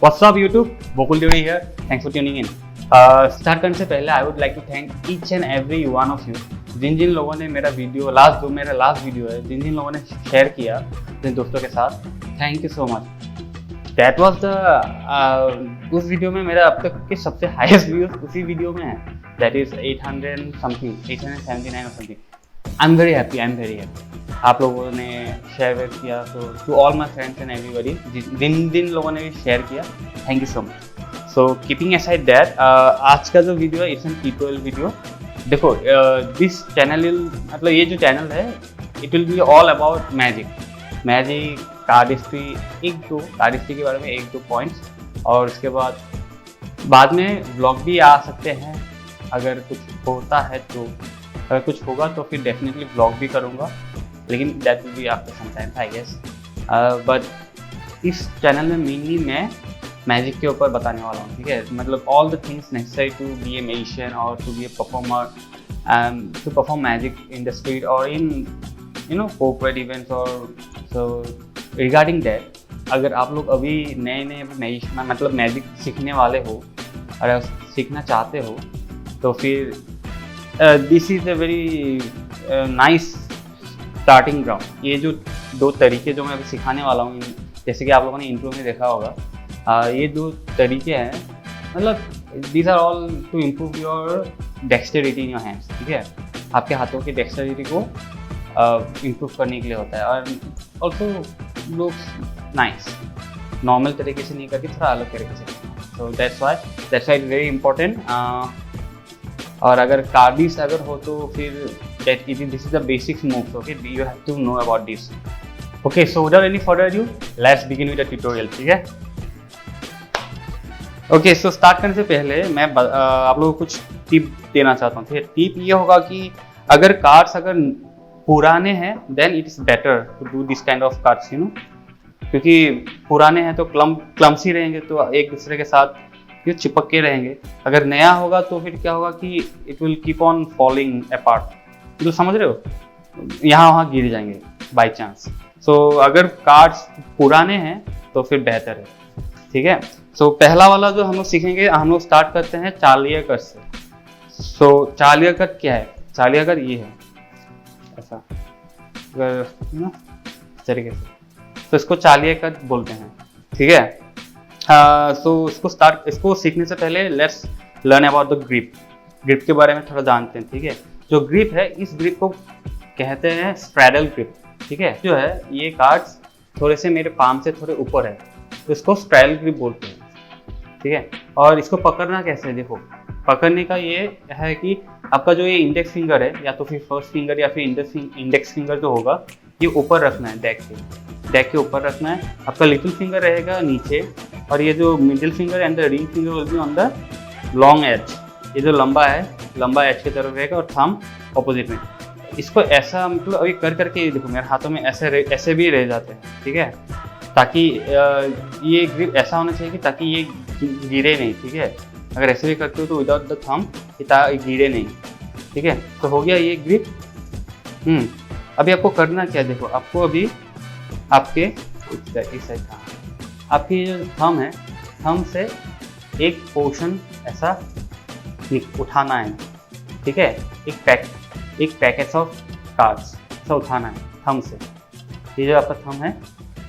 What's up YouTube? Bokul Devi here. Thanks for tuning in. Start करने से पहले I would like to thank each and every one of you जिन जिन लोगों ने मेरा वीडियो मेरा लास्ट वीडियो है जिन जिन लोगों ने शेयर किया अपने दोस्तों के साथ, thank you so much. That was the उस वीडियो में मेरा अब तक के सबसे हाईएस्ट व्यूज उसी वीडियो में है, दैट इज 800 समथिंग 879 और something. I am very happy. आप लोगों ने शेयर किया, तो to all my friends and everybody जिन लोगों ने भी शेयर किया, thank you so much. So keeping aside that, आज का जो वीडियो है इट्स एन ट्यूटोरियल वीडियो। देखो, दिस चैनल मतलब ये जो चैनल है it will be all about magic card history, card history के बारे में 1-2 पॉइंट्स, और उसके बाद में व्लॉग भी आ सकते हैं। अगर कुछ होता है तो, अगर कुछ होगा तो फिर डेफिनेटली व्लॉग भी करूँगा, लेकिन that will be after some time I guess. But इस चैनल में मेनली मैं मैजिक के ऊपर बताने वाला हूँ, ठीक है। मतलब all the things necessary to be a magician और to be a performer, to perform magic in the street और इन कॉर्पोरेट इवेंट्स। और सो रिगार्डिंग दैट, अगर आप लोग अभी नए मैजिशियन मतलब मैजिक सीखने वाले हो और सीखना चाहते हो, तो फिर this is a very nice starting ground. ये जो 2 तरीके जो मैं अभी सिखाने वाला हूँ, जैसे कि आप लोगों ने इंट्रो में देखा होगा, ये 2 तरीके हैं। मतलब these are all to improve your dexterity in your hands, ठीक है। आपके हाथों की डेक्सटेरिटी को इम्प्रूव करने के लिए होता है, और ऑल्सो लुक्स नाइस, नॉर्मल तरीके से नहीं करके थोड़ा अलग तरीके से। So that's why it very important. और अगर कार्डिस अगर हो तो फिर this is the basics moves, okay, you have to know about this. Okay, so without any further ado, let's begin with the tutorial, ठीक है। ओके, सो स्टार्ट करने से पहले मैं आप लोगों को कुछ टिप देना चाहता हूँ, ठीक है। टिप ये होगा कि अगर कार्ड्स अगर पुराने हैं then it is better to do this kind of cards, क्योंकि पुराने हैं तो क्लम्सी रहेंगे, तो एक दूसरे के साथ ये चिपक के रहेंगे। अगर नया होगा तो फिर क्या होगा कि it will keep on falling apart, तो समझ रहे हो, यहाँ वहाँ गिर जाएंगे बाई चांस। सो अगर कार्ड्स पुराने हैं तो फिर बेहतर है, ठीक है। सो पहला वाला जो हम लोग सीखेंगे, हम लोग स्टार्ट करते हैं चालिया कट से। सो चालिया कट क्या है? चालिया कट ये है, ऐसा इस तरीके से, तो इसको चालिया कट बोलते हैं, ठीक है। सो इसको सीखने से पहले let's learn about the grip के बारे में थोड़ा जानते हैं, ठीक है। जो ग्रिप है, इस ग्रिप को कहते हैं स्ट्रैडल ग्रिप, ठीक है। जो है ये कार्ड्स थोड़े से मेरे पाम से थोड़े ऊपर है, तो इसको स्ट्रैडल ग्रिप बोलते हैं, ठीक है। और इसको पकड़ना कैसे है? देखो, पकड़ने का ये है कि आपका जो ये इंडेक्स फिंगर है, या तो फिर फर्स्ट फिंगर या फिर इंडेक्स फिंगर जो होगा, ये ऊपर रखना है, डेक के ऊपर रखना है। आपका लिटिल फिंगर रहेगा नीचे, और ये जो middle finger and the ring finger will be on the long edge, ये जो लंबा एज की तरफ रहेगा, और थंब ऑपोजिट में। इसको ऐसा मतलब अभी करके देखो, मेरे हाथों में ऐसे भी रह जाते हैं, ठीक है, ताकि ये ग्रिप ऐसा होना चाहिए कि ताकि ये गिरे नहीं, ठीक है। अगर ऐसे भी करते हो तो विदाउट द थंब ये गिरे नहीं, ठीक है। तो हो गया ये ग्रिप। अभी आपको करना क्या है? देखो, आपको अभी आपके इस साइड आपकी जो थंब है, थंब से एक पोर्शन ऐसा उठाना है, ठीक है। एक पैकेट ऑफ कार्ड्स ऐसा उठाना है थंब से। ये जो आपका थंब है,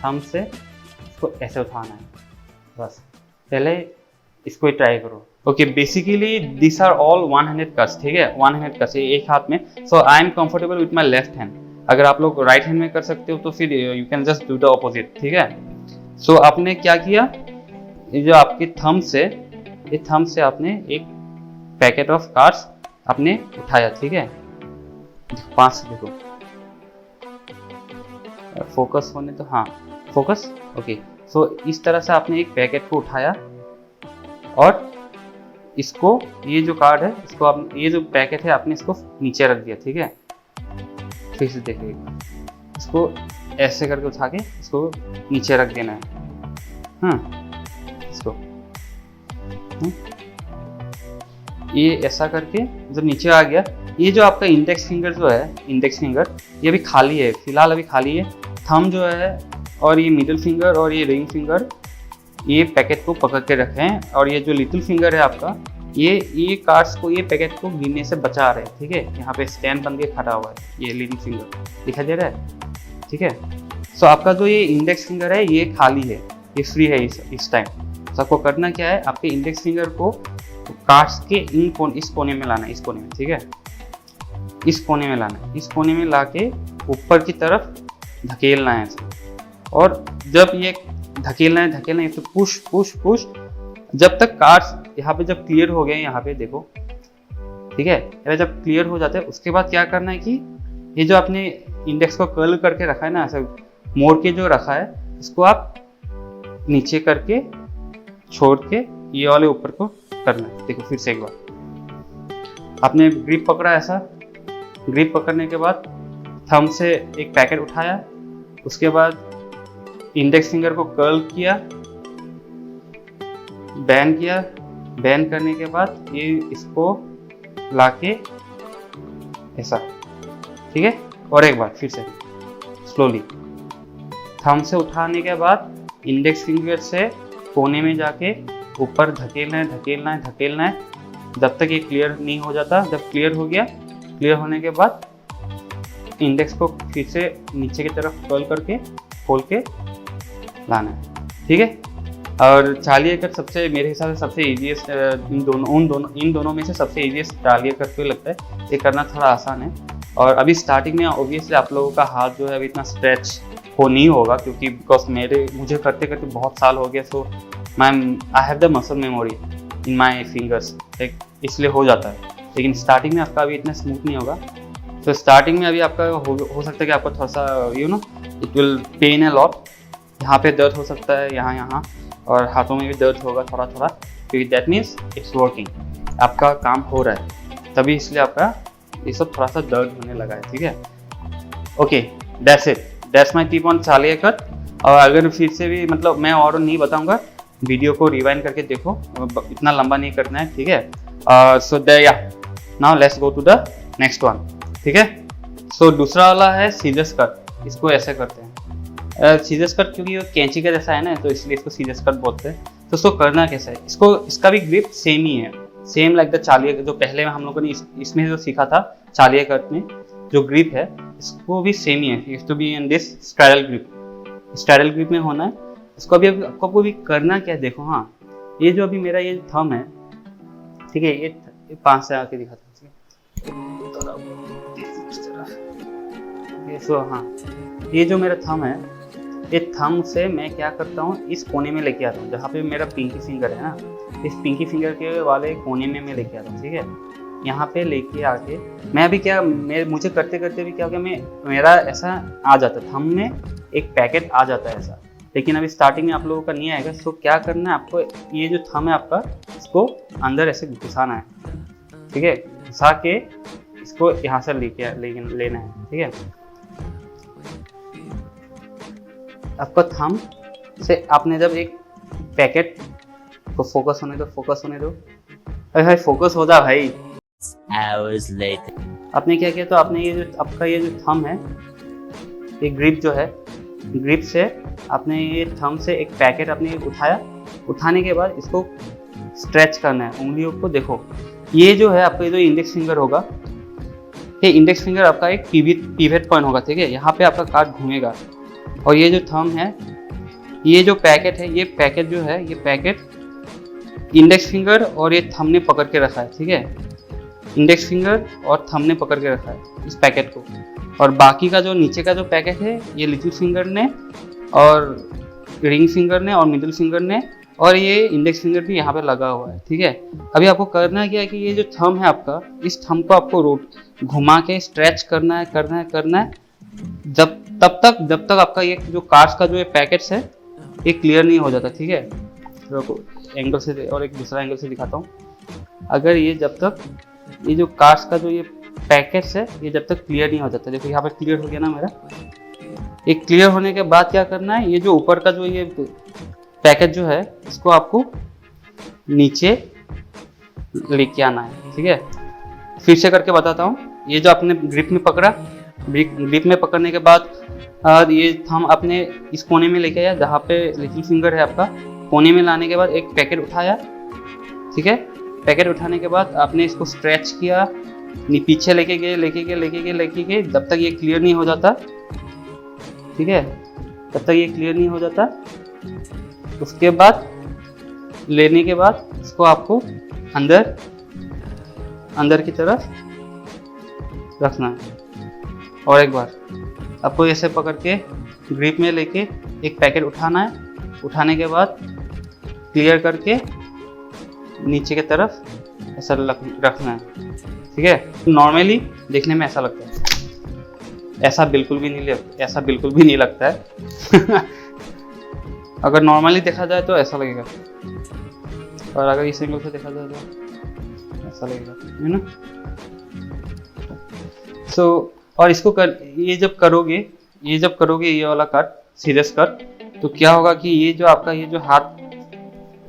थंब से इसको ऐसे उठाना है, बस। पहले इसको ही ट्राई करो। Okay, basically this are all 100 cuts, ठीक है। 100 कट्स एक हाथ में। So I am comfortable with my left hand. अगर आप लोग राइट हैंड में कर सकते हो तो फिर you can just do the opposite, ठीक है। सो आपने क्या किया, ये जो आपके थंब से, ये थंब से आपने एक पैकेट ऑफ कार्ड्स आपने उठाया, ठीक है। 5 से देखो, फोकस होने तो, हाँ फोकस, ओके। सो इस तरह से आपने एक पैकेट को उठाया, और इसको, ये जो कार्ड है, इसको आप, ये जो पैकेट है, आपने इसको नीचे रख दिया, ठीक है। फिर से देखिए, इसको ऐसे करके उठा के इसको नीचे रख देना है, इसको ये ऐसा करके जब नीचे आ गया, ये जो आपका इंडेक्स फिंगर जो है, इंडेक्स फिंगर ये अभी खाली है, फिलहाल अभी खाली है। थंब जो है, और ये मिडिल फिंगर और ये रिंग फिंगर ये पैकेट को पकड़ के रखें और ये जो लिटिल फिंगर है आपका ये कार्ड्स को, ये पैकेट को गिरने से बचा रहे हैं, ठीक है। यहाँ पे स्टैंड बन के खड़ा हुआ है ये लिटिल फिंगर, दिखाई दे रहा है, ठीक है। सो आपका जो ये इंडेक्स फिंगर है ये खाली है, ये फ्री है इस टाइम। तो आपको करना क्या है, आपके इंडेक्स फिंगर को कार्ड्स के इस कोने में लाना है, इस कोने में, ठीक है, इस कोने में लाना है, इस कोने में ला के ऊपर की तरफ धकेलना है ऐसे। और जब ये धकेलना है तो पुश पुश पुश, जब तक कार्ड्स यहाँ पे जब क्लियर हो गए, यहाँ पे देखो, ठीक है। जब क्लियर हो जाते हैं उसके बाद क्या करना है कि ये जो आपने इंडेक्स को कर्ल करके रखा है ना, ऐसे मोड़ के जो रखा है, इसको आप नीचे करके छोड़ के ये वाले ऊपर को करना है। देखो फिर से एक बार आपने ग्रिप पकड़ा, ऐसा ग्रिप पकड़ने के बाद थंब से एक पैकेट उठाया, उसके बाद इंडेक्स फिंगर को कर्ल किया, बैन करने के बाद ये इसको लाके ऐसा, ठीक है। और एक बार फिर से स्लोली थंब से उठाने के बाद इंडेक्स फिंगर से कोने में जाके ऊपर धकेलना है जब तक ये क्लियर नहीं हो जाता। जब क्लियर हो गया, क्लियर होने के बाद इंडेक्स को फिर से नीचे की तरफ कर्ल करके खोल के लाना है, ठीक है। और चालिए कट सबसे, मेरे हिसाब से सबसे इजीएस्ट इन दोनों में से सबसे इजीएस्ट चालिए कट को लगता है। ये करना थोड़ा आसान है। और अभी स्टार्टिंग में ऑब्वियसली आप लोगों का हाथ जो है अभी इतना स्ट्रेच नहीं होगा, क्योंकि बिकॉज मुझे करते करते बहुत साल हो गया। So I have the muscle memory in my fingers, इसलिए हो जाता है। लेकिन स्टार्टिंग में आपका अभी इतना स्मूथ नहीं होगा। तो स्टार्टिंग में अभी आपका हो सकता है कि आपका थोड़ा सा it will pain a lot, यहाँ पे दर्द हो सकता है, यहाँ और हाथों में भी दर्द होगा थोड़ा थोड़ा, क्योंकि दैट मीन्स इट्स वर्किंग, आपका काम हो रहा है, तभी इसलिए आपका ये सब थोड़ा सा दर्द होने लगा है, ठीक है। Okay, that's it, that's my tip on Charlier cut. और अगर फिर से भी मतलब मैं और नहीं बताऊंगा, वीडियो को रिवाइंड करके देखो, इतना लंबा नहीं करना है, ठीक है। So yeah now let's go to the next one, ठीक है। सो दूसरा वाला है सीजर्स कट, इसको ऐसे करते हैं। सीजर्स कट क्योंकि ये कैंची का जैसा है ना, तो इसलिए इसको सीजर्स कट बोलते हैं। तो इसको करना कैसा है, इसका भी ग्रिप सेम ही है, सेम लाइक द चालिए, जो पहले हम लोगों ने इसमें जो सीखा था चालिए कट में जो ग्रिप है, इसको भी सेम ही है। It to be in this straddle grip में होना है। इसको अभी आपको भी करना क्या है, देखो, हाँ, ये जो अभी मेरा ये थंब है, ठीक है, ये 5 से आके दिखाता हूँ, सो हाँ, ये जो मेरा थंब है, ये थंब से मैं क्या करता हूँ, इस कोने में लेके आता हूँ, जहाँ पे मेरा पिंकी फिंगर है ना, इस पिंकी फिंगर के वाले कोने में मैं लेके आता हूँ, ठीक है। यहाँ पे लेके आके मैं अभी क्या, मुझे करते करते भी क्या हो गया, मेरा ऐसा आ जाता है, थंब में एक पैकेट आ जाता है ऐसा। लेकिन अभी स्टार्टिंग में आप लोगों का नहीं आएगा। सो क्या करना है आपको, ये जो थंब है आपका, इसको अंदर ऐसे घुसाना है, ठीक है, घुसा के इसको यहाँ से लेना है, ठीक है। आपका थंब से आपने जब एक पैकेट को फोकस होने दो, अरे भाई फोकस हो जा भाई। Hours later. आपने क्या किया, तो आपने ये जो आपका ये जो थंब है, ये ग्रिप जो है, ग्रिप से आपने ये थंब से एक पैकेट आपने उठाया, उठाने के बाद इसको स्ट्रेच करना है उंगलियों को। देखो ये जो है आपका, ये जो इंडेक्स फिंगर होगा, ये इंडेक्स फिंगर आपका एक पिवट पॉइंट होगा, ठीक है। यहाँ पे आपका कार्ड घूमेगा और ये जो थंब है, ये जो पैकेट है, ये पैकेट जो है, ये पैकेट इंडेक्स फिंगर और ये थंब ने पकड़ के रखा है, ठीक है। इंडेक्स फिंगर और थंब ने पकड़ के रखा है इस पैकेट को, और बाकी का जो नीचे का जो पैकेट है, ये लिटिल फिंगर ने और रिंग फिंगर ने और मिडिल फिंगर ने, और ये इंडेक्स फिंगर भी यहाँ पे लगा हुआ है, ठीक है। अभी आपको करना क्या है कि ये जो थंब है आपका, इस थंब को आपको घुमा के स्ट्रेच करना है जब तक आपका ये जो कार्ड्स का जो ये पैकेट्स है ये क्लियर नहीं हो जाता, ठीक है। तो एंगल से और एक दूसरा एंगल से दिखाता हूँ। अगर ये जब तक ये जो कार्ड्स का जो ये पैकेट्स है, ये जब तक क्लियर नहीं हो जाता, देखो यहाँ पे क्लियर हो गया ना मेरा। ये क्लियर होने के बाद क्या करना है, ये जो ऊपर का जो ये पैकेट जो है, इसको आपको नीचे लेके आना है, ठीक है। फिर से करके बताता हूँ। ये जो आपने ग्रिप में पकड़ा, ग्रिप में पकड़ने के बाद ये थंब अपने इस कोने में लेके आया जहाँ पे लिटिल फिंगर है आपका, कोने में लाने के बाद एक पैकेट उठाया, ठीक है। पैकेट उठाने के बाद आपने इसको स्ट्रेच किया, पीछे लेके गए जब तक ये क्लियर नहीं हो जाता, ठीक है, तब तक ये क्लियर नहीं हो जाता। उसके बाद लेने के बाद इसको आपको अंदर की तरफ रखना है, और एक बार आपको ऐसे पकड़ के ग्रिप में लेके एक पैकेट उठाना है। उठाने के बाद क्लियर करके नीचे की तरफ ऐसा रखना है, ठीक है। नॉर्मली देखने में ऐसा लगता है, ऐसा बिल्कुल भी नहीं लगता है अगर नॉर्मली देखा जाए तो ऐसा लगेगा, और अगर इस एंगल से देखा जाए तो ऐसा लगेगा, है ना। सो और इसको ये जब करोगे ये वाला कट, सीरियस कट, तो क्या होगा कि ये जो आपका ये जो हाथ,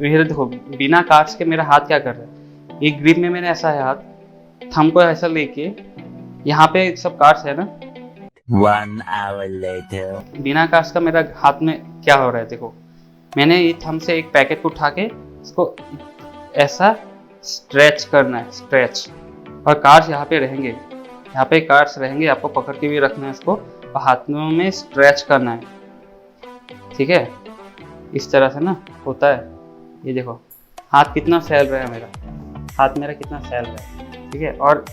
ये देखो बिना काट्स के मेरा हाथ क्या कर रहा है, एक ग्रिप में मैंने ऐसा है हाथ, थंब को ऐसा लेके यहाँ पे सब काट्स है ना। 1 hour later. बिना काट्स का मेरा हाथ में क्या हो रहा है, देखो मैंने ये थंब से एक पैकेट को उठा के इसको ऐसा स्ट्रेच करना है, स्ट्रेच, और कार्ड्स यहाँ पे रहेंगे, आपको पकड़ के भी रखना है इसको, और हाथों में स्ट्रेच करना है, ठीक है। इस तरह से ना होता है। ये देखो हाथ कितना फैल रहा है, मेरा कितना फैल रहा है, ठीक है। और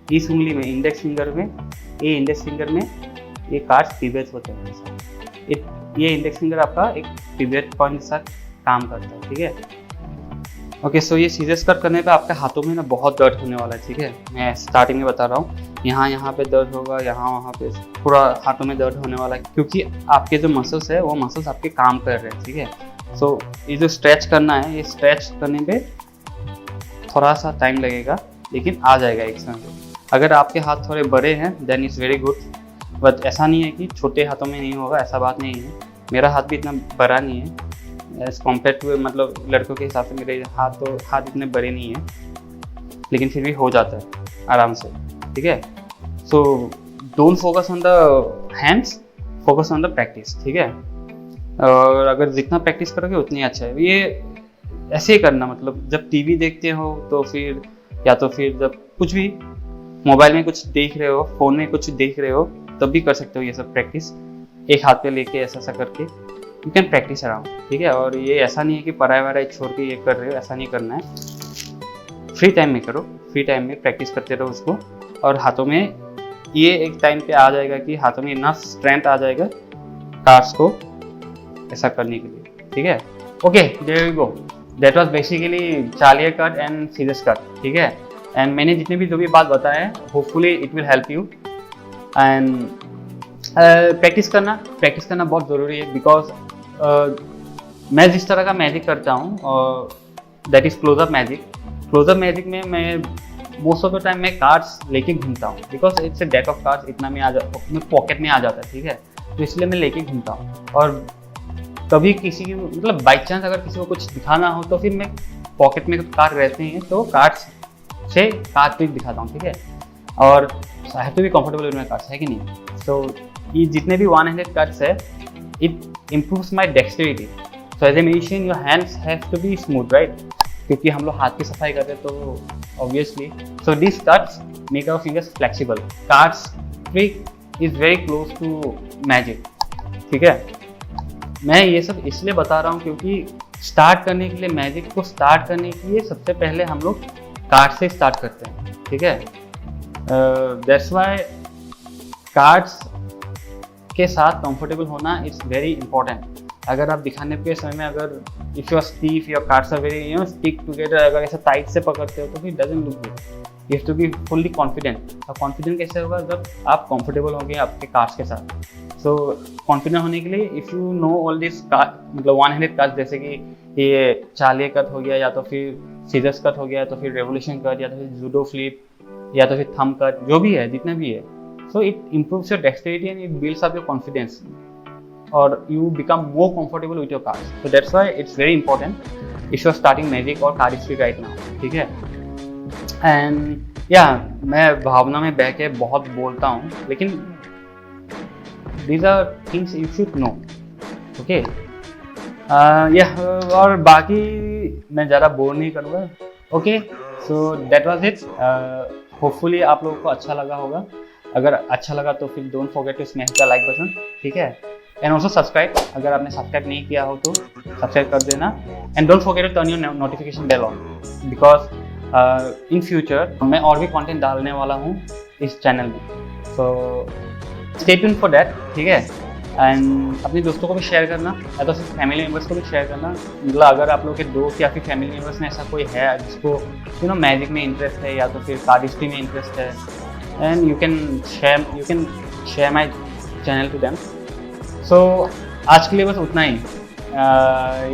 इस उंगली में, इंडेक्स फिंगर में ये कार्ड्स पिवेट होते हैं, ये इंडेक्स फिंगर आपका एक पिवेट पॉइंट के साथ काम करता है, ठीक है। ओके, सो ये सीरियस कट करने पे आपके हाथों में ना बहुत दर्द होने वाला है, ठीक है। मैं स्टार्टिंग में बता रहा हूँ, यहाँ पे दर्द होगा, वहाँ पे पूरा हाथों में दर्द होने वाला है, क्योंकि आपके जो मसल्स है वो मसल्स आपके काम कर रहे हैं, ठीक है। सो ये जो स्ट्रेच करना है, ये स्ट्रेच करने पे थोड़ा सा टाइम लगेगा, लेकिन आ जाएगा एक समय पे। अगर आपके हाथ थोड़े बड़े हैं then it's very good, but ऐसा नहीं है कि छोटे हाथों में नहीं होगा, ऐसा बात नहीं है। मेरा हाथ भी इतना बड़ा नहीं है एज कम्पेयर टू, मतलब लड़कों के हिसाब से मेरे हाथ इतने बड़े नहीं हैं, लेकिन फिर भी हो जाता है आराम से, ठीक है। So don't focus on the hands, focus on the practice, ठीक है। और अगर जितना प्रैक्टिस करोगे उतनी अच्छा है। ये ऐसे ही करना, मतलब जब टीवी देखते हो तो फिर, या तो फिर जब कुछ भी मोबाइल में कुछ देख रहे हो, फ़ोन में कुछ देख रहे हो, तब भी कर सकते हो ये सब प्रैक्टिस। एक हाथ पे लेके ऐसा करके यू कैन प्रैक्टिस अराउंड, ठीक है। और ये ऐसा नहीं है कि पढ़ाई वढ़ाई छोड़ के ये कर रहे हो, ऐसा नहीं करना है। फ्री टाइम में करो, फ्री टाइम में प्रैक्टिस करते रहो उसको, और हाथों में ये एक टाइम पे आ जाएगा कि हाथों में इतना स्ट्रेंथ आ जाएगा कार्ड्स को ऐसा करने के लिए, ठीक है। Okay, there you go, that was basically Charlier cut and serious cut, ठीक है। एंड मैंने जितने भी जो भी बात बताए हैं, hopefully it will help you. And practice करना बहुत ज़रूरी है, बिकॉज मैं जिस तरह का मैजिक करता हूँ, दैट इज़ क्लोजअप मैजिक में मैं मोस्ट ऑफ द टाइम मैं कार्ड्स लेके घूमता हूँ, because it's a deck of cards, इतना में पॉकेट में आ जाता है, ठीक है। तो इसलिए मैं लेके घूमता हूँ, और कभी किसी की, मतलब बाई चांस अगर किसी को कुछ दिखाना हो तो फिर मैं पॉकेट में कार्ड रहते हैं तो कार्ड्स से कार्ड ट्रिक दिखाता हूँ, ठीक है। और I have to be comfortable with my cards, है कि नहीं। सो ये जितने भी 100 कार्ड्स है, it improves my dexterity. So as a musician your hands have to be smooth, right, क्योंकि हम लोग हाथ की सफाई करते हैं तो obviously. So this cards make our fingers flexible. Cards trick is very close to magic, ठीक है। मैं ये सब इसलिए बता रहा हूँ क्योंकि स्टार्ट करने के लिए, मैजिक को स्टार्ट करने के लिए सबसे पहले हम लोग कार्ड से स्टार्ट करते हैं, ठीक है। दैट्स व्हाई कार्ड्स के साथ कंफर्टेबल होना इट्स वेरी इंपॉर्टेंट। अगर आप दिखाने के समय में, अगर if your stiff, your cards are very stick together, अगर ऐसा टाइट से पकड़ते हो तो फिर doesn't look good. You have to be fully confident. और कॉन्फिडेंट कैसे होगा, जब आप कंफर्टेबल होंगे आपके कार्ड्स के साथ। सो कॉन्फिडेंट होने के लिए if you know all this मतलब 100 कार्ड्स, जैसे कि ये चालिया कट हो गया, या तो फिर सीजर्स कट हो गया, तो फिर रेवोल्यूशन कट, या तो फिर जूडो फ्लिप, या तो फिर थंब कट, जो भी है, जितना भी है। So it improves your dexterity and it builds up your confidence, और you become more comfortable with your cards. So that's why it's very important if you're starting magic or cardistry right now, ठीक है। And yeah, मैं भावना में बह के बहुत बोलता हूँ, लेकिन these are things you should know, okay। और बाकी मैं ज़्यादा बोर नहीं करूँगा। Okay, so that was it. Hopefully आप लोगों को अच्छा लगा होगा। अगर अच्छा लगा तो फिर don't forget to smash the like button, ठीक है। एंड ऑल्सो सब्सक्राइब, अगर आपने सब्सक्राइब नहीं किया हो तो सब्सक्राइब कर देना। And don't forget to turn your notification bell on, because in future मैं और भी कंटेंट डालने वाला हूँ इस चैनल में, तो स्टे ट्यून फॉर दैट, ठीक है। एंड अपने दोस्तों को भी शेयर करना, या तो सिर्फ फैमिली मेम्बर्स को भी शेयर करना। मतलब अगर आप लोग के दोस्त या फिर फैमिली मेम्बर्स में ऐसा कोई है जिसको मैजिक में इंटरेस्ट है या तो फिर कार्डिस्ट्री में इंटरेस्ट है, and you can share my channel to them. So आज के लिए बस उतना ही।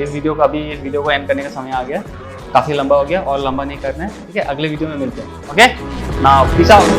इस वीडियो को एंड करने का समय आ गया, काफ़ी लंबा हो गया और लंबा नहीं करना है, ठीक है। अगले वीडियो में मिलते हैं। Okay, now peace out.